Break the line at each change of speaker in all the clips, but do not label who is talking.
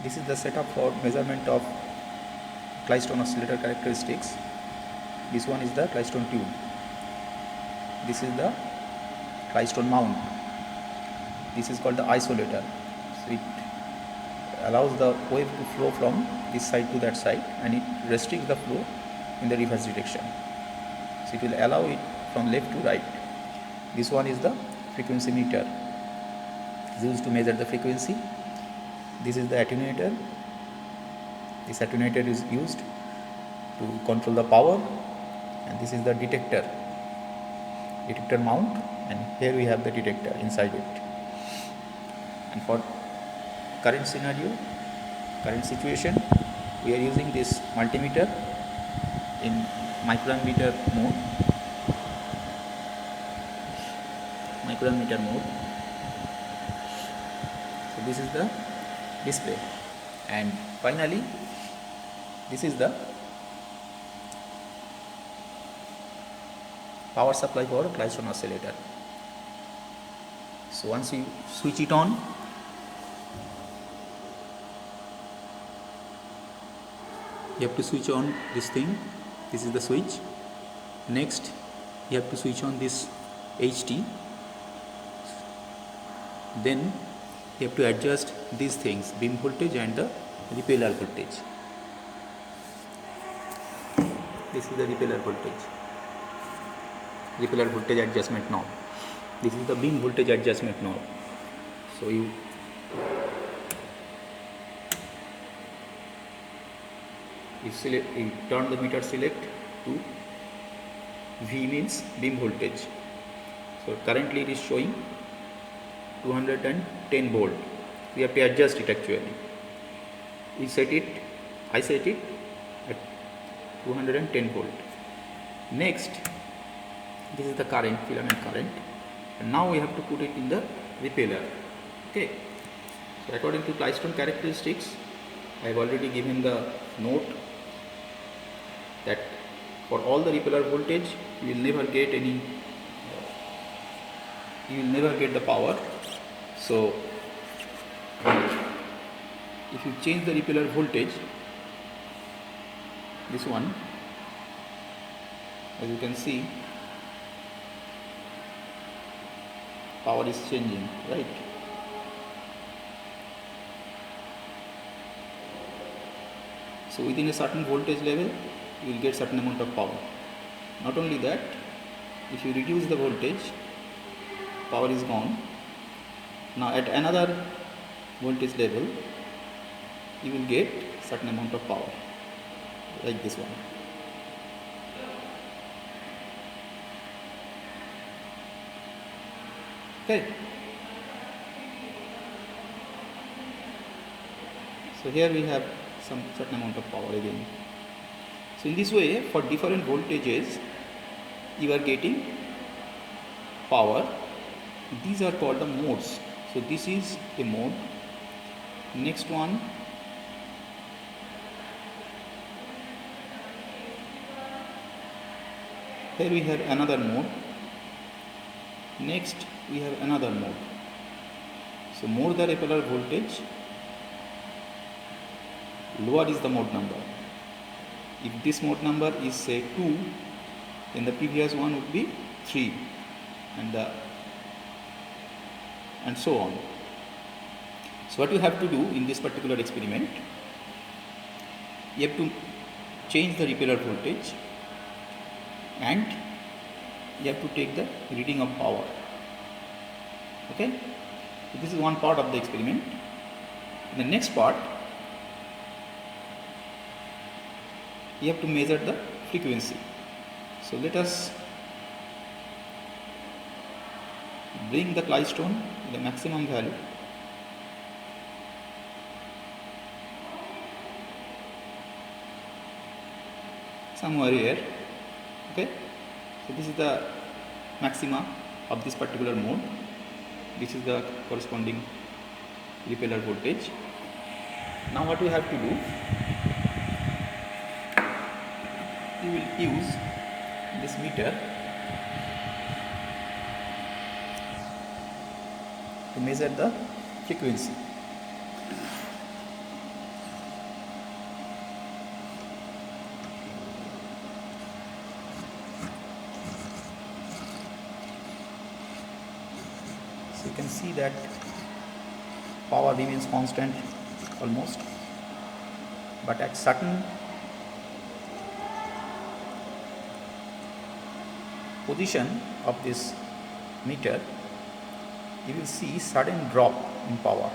This is the setup for measurement of Klystone oscillator characteristics. This one is the Klystone tube. This is the Klystone mount. This is called the isolator. So it allows the wave to flow from this side to that side, and it restricts the flow in the reverse direction. So it will allow it from left to right. This one is the frequency meter. It's used to measure the frequency. This is the attenuator. This attenuator is used to control the power, and this is the detector mount, and here we have the detector inside it. And for current scenario, current situation, we are using this multimeter in microammeter mode. So this is the display, and finally this is the power supply for Klystone oscillator. So once you switch it on, you have to switch on this thing. This is the switch. Next you have to switch on this HT. Then you have to adjust these things, beam voltage and the repeller voltage. This is the repeller voltage adjustment knob. This is the beam voltage adjustment knob. So you turn the meter select to V, means beam voltage. So currently it is showing 210 volt. We have to adjust it actually. I set it at 210 volt. Next, this is the current, filament current, and now we have to put it in the repeller. Okay. So according to Klystone characteristics, I have already given the note that for all the repeller voltage, you will never get the power. So if you change the repeller voltage, this one, as you can see, power is changing, right? So within a certain voltage level, you will get certain amount of power. Not only that, if you reduce the voltage, power is gone. Now at another voltage level, you will get certain amount of power, like this one. Okay. So here we have some certain amount of power again. So in this way, for different voltages, you are getting power. These are called the modes. So this is a mode. Next one, here we have another mode. Next we have another mode. So more the repeller voltage, lower is the mode number. If this mode number is say 2, then the previous one would be 3, and so on. So what you have to do in this particular experiment, you have to change the repeller voltage, and you have to take the reading of power. Okay, so this is one part of the experiment. In the next part, you have to measure the frequency. So let us bring the Klystone to the maximum value. Somewhere here. Okay, so this is the maxima of this particular mode. This is the corresponding repeller voltage. Now what we have to do, we will use this meter to measure the frequency. you can see that power remains constant almost, but at certain position of this meter you will see sudden drop in power.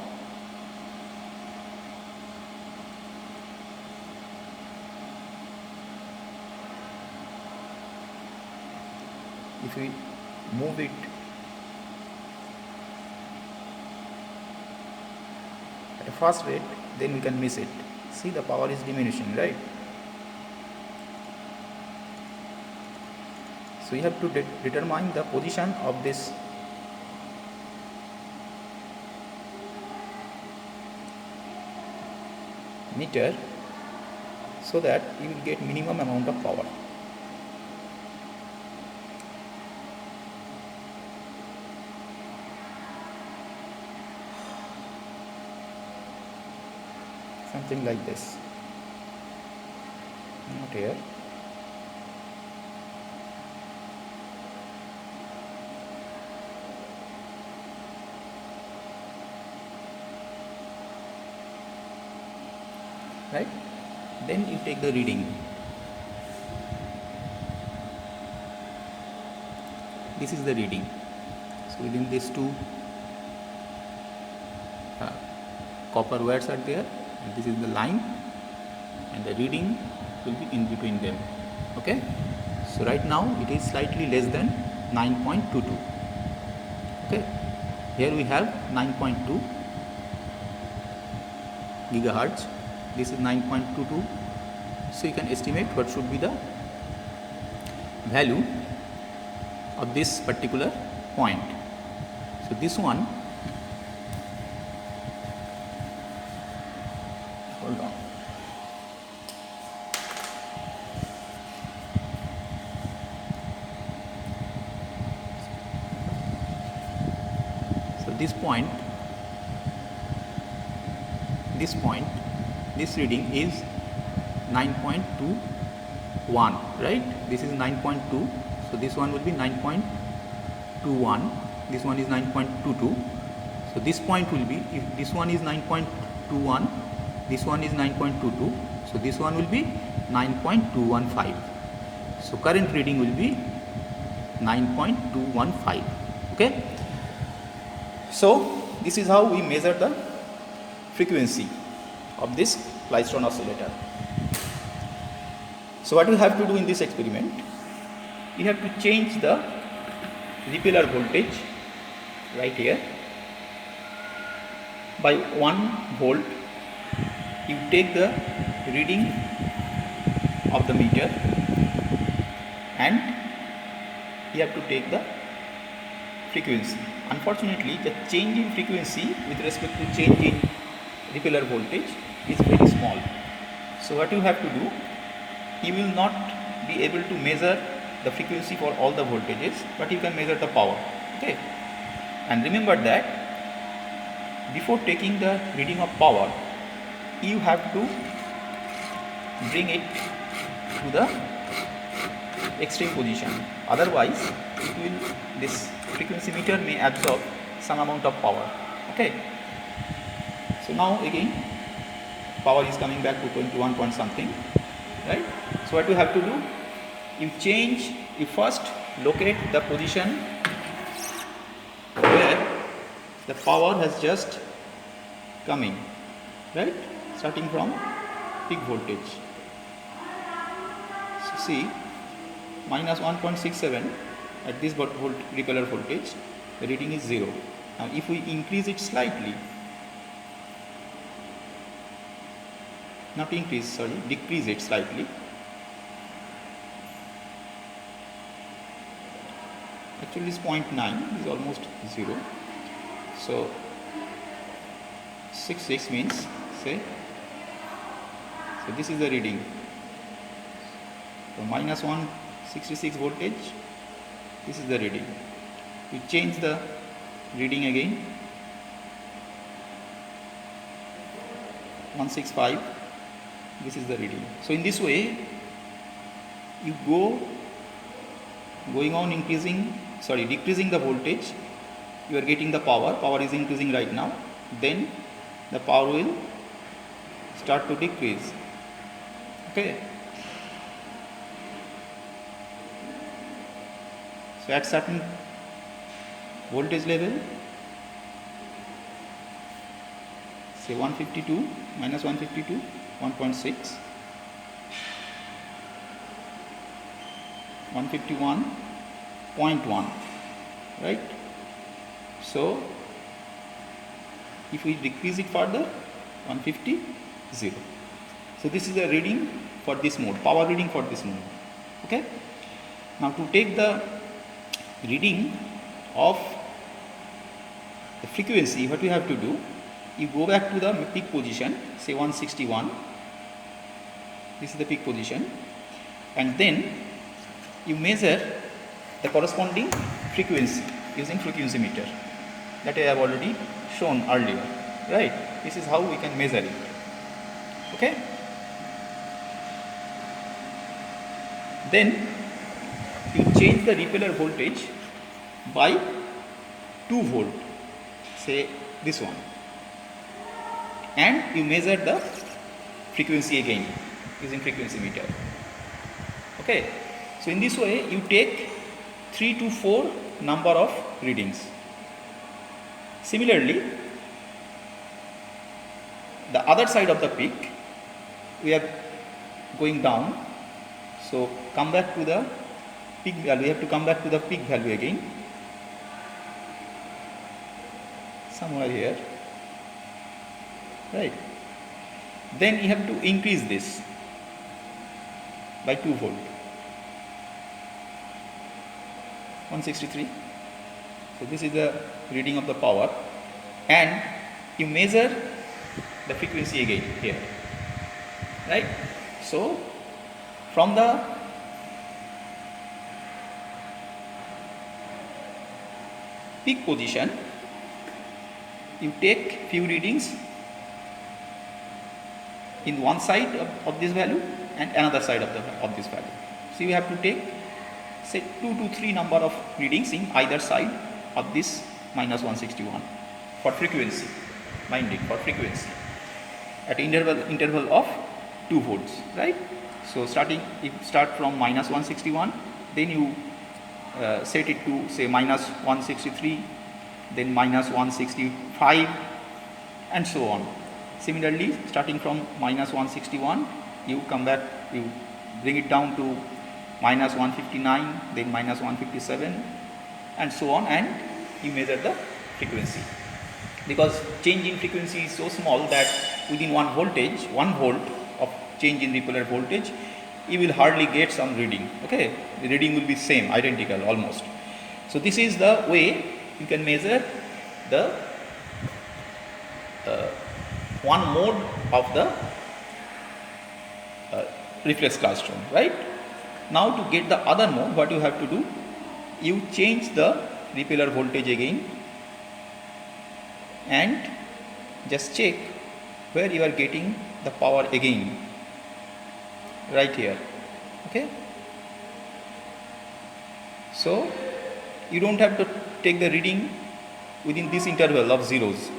If we move it at a fast rate, then we can miss it. See, the power is diminishing, right? So you have to determine the position of this meter so that you will get minimum amount of power. Something like this. Not here. Right? Then you take the reading. This is the reading. So within these two copper wires are there, and this is the line, and the reading will be in between them. Okay, so right now it is slightly less than 9.22. okay, here we have 9.2 gigahertz. This is 9.22. So you can estimate what should be the value of this particular point. So this one, hold on. So this reading is 9.21, right? This is 9.2, so this one will be 9.21, this one is 9.22. So this point will be, if this one is 9.21, this one is 9.22, so this one will be 9.215. So current reading will be 9.215. okay, so this is how we measure the frequency of this Klystron oscillator. So what you have to do in this experiment, you have to change the repeller voltage right here by 1 volt. You take the reading of the meter and you have to take the frequency. Unfortunately, the change in frequency with respect to change in repeller voltage is very small. So what you have to do, you will not be able to measure the frequency for all the voltages, but you can measure the power. Okay, and remember that before taking the reading of power, you have to bring it to the extreme position. Otherwise, this frequency meter may absorb some amount of power. Okay. So now again, power is coming back to 21 point something, right? So what you have to do, you first locate the position where the power has just coming, right? Starting from peak voltage. So see, minus 1.67 at this repeller voltage, the reading is 0. Now if we increase it slightly, decrease it slightly. Actually it's 0.9, is almost 0. So 66 means, say, so this is the reading. So minus 166 voltage, this is the reading. You change the reading again, 165, this is the reading. So in this way, you decreasing the voltage you are getting the power is increasing right now, then the power will start to decrease. Okay, so at certain voltage level, say 152 minus 152 1.6, 151.1, right? So if we decrease it further, 150, 0. So this is the reading for this mode, power reading for this mode. Okay, now to take the reading of the frequency, what you have to do, you go back to the peak position, say 161, this is the peak position, and then you measure the corresponding frequency using frequency meter that I have already shown earlier, right? This is how we can measure it. Okay, then you change the repeller voltage by 2 volt, say this one, and you measure the frequency again using frequency meter. Okay, so in this way you take 3 to 4 number of readings. Similarly, the other side of the peak, we are going down, so come back to the peak value, we have to come back to the peak value again, somewhere here, right? Then you have to increase this by 2 volt, 163. So this is the reading of the power, and you measure the frequency again here, right? So from the peak position, you take few readings in one side of this value and another side of this value. So you have to take, say, 2 to 3 number of readings in either side of this minus 161 for frequency, minding for frequency at interval of 2 volts, right? So start from minus 161, then you set it to, say, minus 163, then minus 165, and so on. Similarly, starting from minus 161, you come back, you bring it down to minus 159, then minus 157, and so on, and you measure the frequency. Because change in frequency is so small that within 1 volt of change in repeller voltage, you will hardly get some reading. Okay, the reading will be same, identical almost. So this is the way you can measure the one mode of the reflex klystron, right? Now to get the other mode, what you have to do, you change the repeller voltage again and just check where you are getting the power again, right here. Okay, so you don't have to take the reading within this interval of zeros.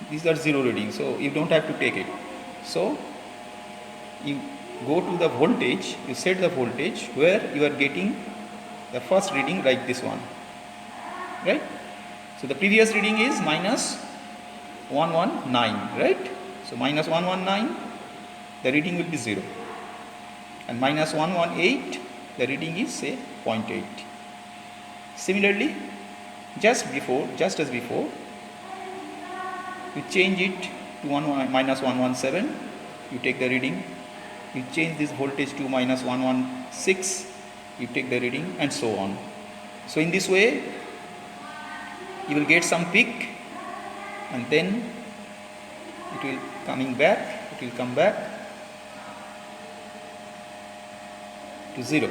These are 0 readings, so you don't have to take it. So you go to the voltage, you set the voltage where you are getting the first reading, like this one, right? So the previous reading is minus 119, right? So minus 119, the reading will be 0, and minus 118, the reading is, say, 0.8. Similarly, just as before, you change it to minus 117, you take the reading, you change this voltage to minus 116, you take the reading, and so on. So in this way you will get some peak, and then it will come back to 0.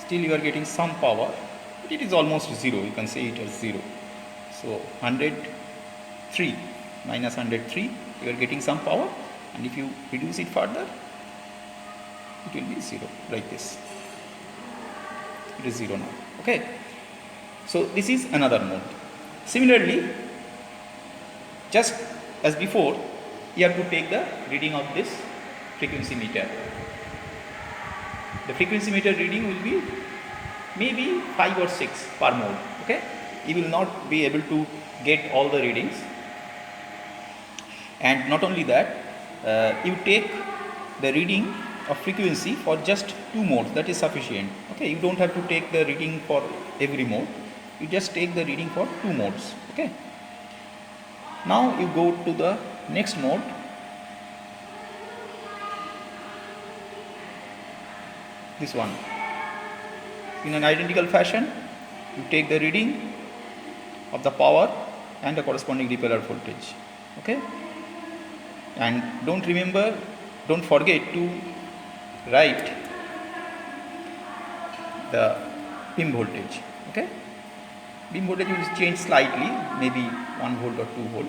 Still you are getting some power, but it is almost 0, you can say it as 0. So 103 minus 103, you are getting some power, and if you reduce it further, it will be 0, like this. It is 0 now. Okay. So this is another mode. Similarly, just as before, you have to take the reading of this frequency meter. The frequency meter reading will be maybe 5 or 6 per mode. Okay. You will not be able to get all the readings. And not only that, you take the reading of frequency for just 2 modes, that is sufficient. Okay, you don't have to take the reading for every mode, you just take the reading for 2 modes. Okay, now you go to the next mode. This one, in an identical fashion, you take the reading of the power and the corresponding repeller voltage. Okay, and don't forget to write the beam voltage. Okay, beam voltage will change slightly, maybe 1 volt or 2 volt,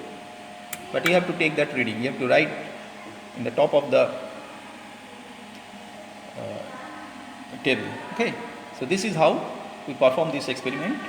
but you have to take that reading. You have to write in the top of the table. Okay, so this is how we perform this experiment.